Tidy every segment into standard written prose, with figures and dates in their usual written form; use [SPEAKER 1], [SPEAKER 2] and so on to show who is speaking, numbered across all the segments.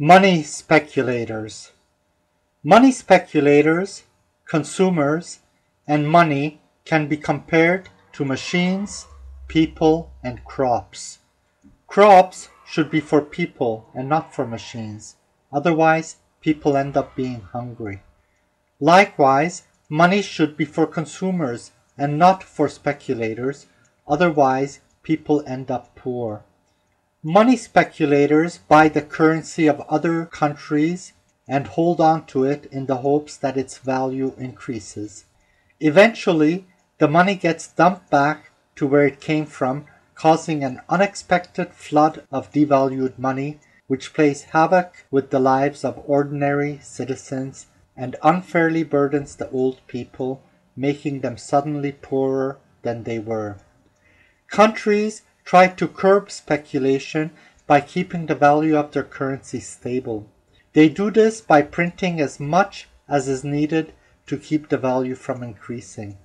[SPEAKER 1] Money speculators. Money speculators, consumers, and money can be compared to machines, people, and crops. Crops should be for people and not for machines. Otherwise, people end up being hungry. Likewise, money should be for consumers and not for speculators. Otherwise, people end up poor. Money speculators buy the currency of other countries and hold on to it in the hopes that its value increases. Eventually, the money gets dumped back to where it came from, causing an unexpected flood of devalued money, which plays havoc with the lives of ordinary citizens and unfairly burdens the old people, making them suddenly poorer than they were. Countries try to curb speculation by keeping the value of their currency stable. They do this by printing as much as is needed to keep the value from increasing.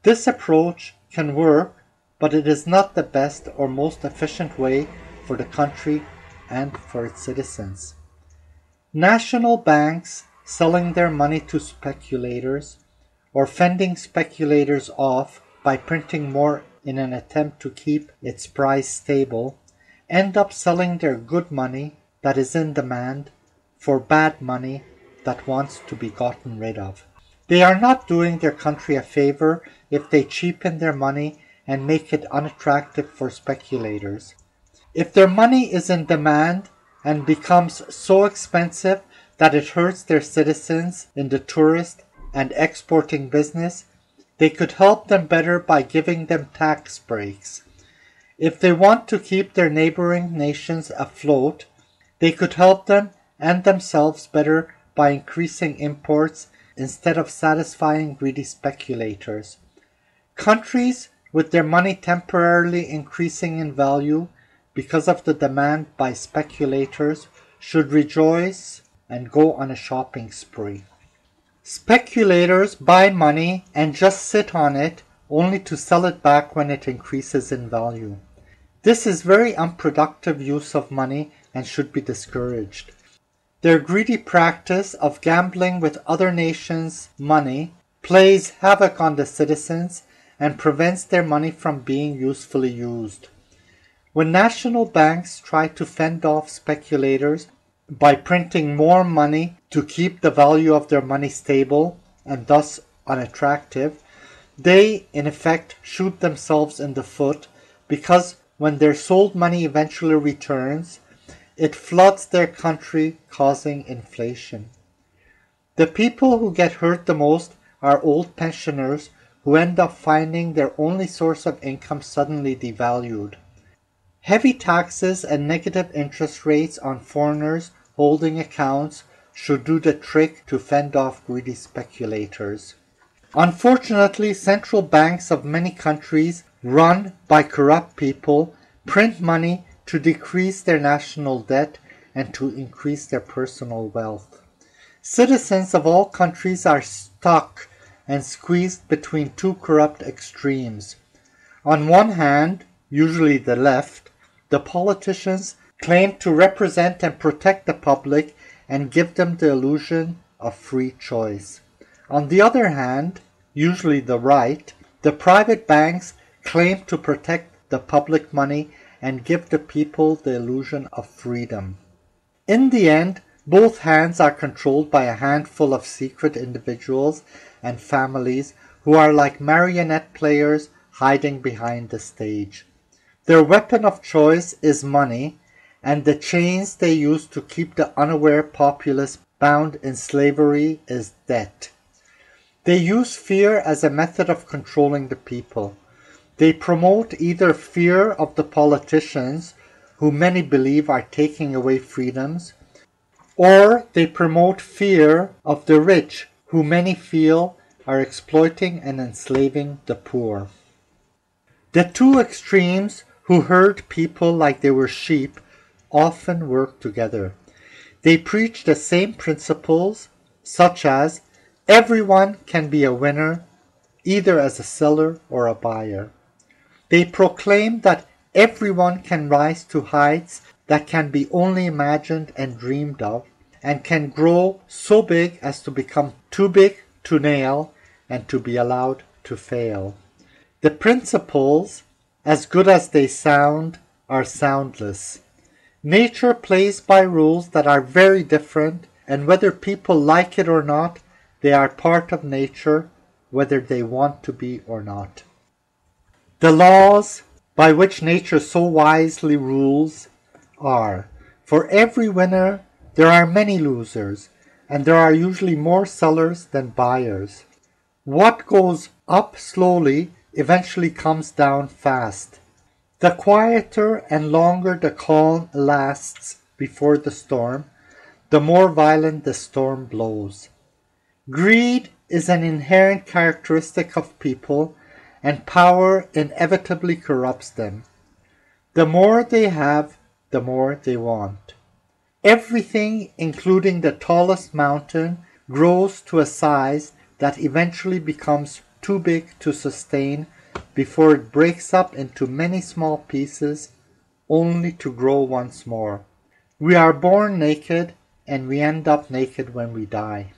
[SPEAKER 1] This approach can work, but it is not the best or most efficient way for the country and for its citizens. National banks selling their money to speculators or fending speculators off by printing more in an attempt to keep its price stable, end up selling their good money that is in demand for bad money that wants to be gotten rid of. They are not doing their country a favor if they cheapen their money and make it unattractive for speculators. If their money is in demand and becomes so expensive that it hurts their citizens in the tourist and exporting business, they could help them better by giving them tax breaks. If they want to keep their neighboring nations afloat, they could help them and themselves better by increasing imports instead of satisfying greedy speculators. Countries with their money temporarily increasing in value because of the demand by speculators should rejoice and go on a shopping spree. Speculators buy money and just sit on it only to sell it back when it increases in value. This is very unproductive use of money and should be discouraged. Their greedy practice of gambling with other nations' money plays havoc on the citizens and prevents their money from being usefully used. When national banks try to fend off speculators by printing more money to keep the value of their money stable and thus unattractive, they in effect shoot themselves in the foot because when their sold money eventually returns, it floods their country, causing inflation. The people who get hurt the most are old pensioners who end up finding their only source of income suddenly devalued. Heavy taxes and negative interest rates on foreigners holding accounts should do the trick to fend off greedy speculators. Unfortunately, central banks of many countries run by corrupt people print money to decrease their national debt and to increase their personal wealth. Citizens of all countries are stuck and squeezed between two corrupt extremes. On one hand, usually the left, the politicians claim to represent and protect the public and give them the illusion of free choice. On the other hand, usually the right, the private banks claim to protect the public money and give the people the illusion of freedom. In the end, both hands are controlled by a handful of secret individuals and families who are like marionette players hiding behind the stage. Their weapon of choice is money, and the chains they use to keep the unaware populace bound in slavery is debt. They use fear as a method of controlling the people. They promote either fear of the politicians, who many believe are taking away freedoms, or they promote fear of the rich, who many feel are exploiting and enslaving the poor. The two extremes, who herd people like they were sheep, often work together. They preach the same principles, such as everyone can be a winner, either as a seller or a buyer. They proclaim that everyone can rise to heights that can be only imagined and dreamed of, and can grow so big as to become too big to nail and to be allowed to fail. The principles, as good as they sound, are soundless. Nature plays by rules that are very different, and whether people like it or not, they are part of nature, whether they want to be or not. The laws by which nature so wisely rules are: for every winner, there are many losers, and there are usually more sellers than buyers. What goes up slowly eventually comes down fast. The quieter and longer the calm lasts before the storm, the more violent the storm blows. Greed is an inherent characteristic of people, and power inevitably corrupts them. The more they have, the more they want. Everything, including the tallest mountain, grows to a size that eventually becomes too big to sustain before it breaks up into many small pieces, only to grow once more. We are born naked, and we end up naked when we die.